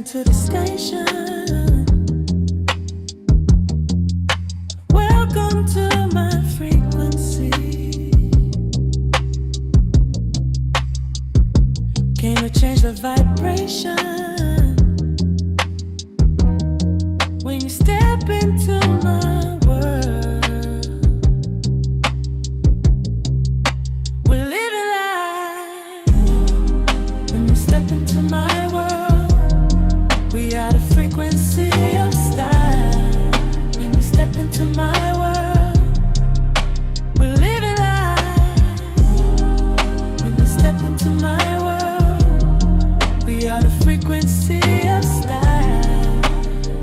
to the station. Welcome to my frequency. Came to change the vibration. When you step into my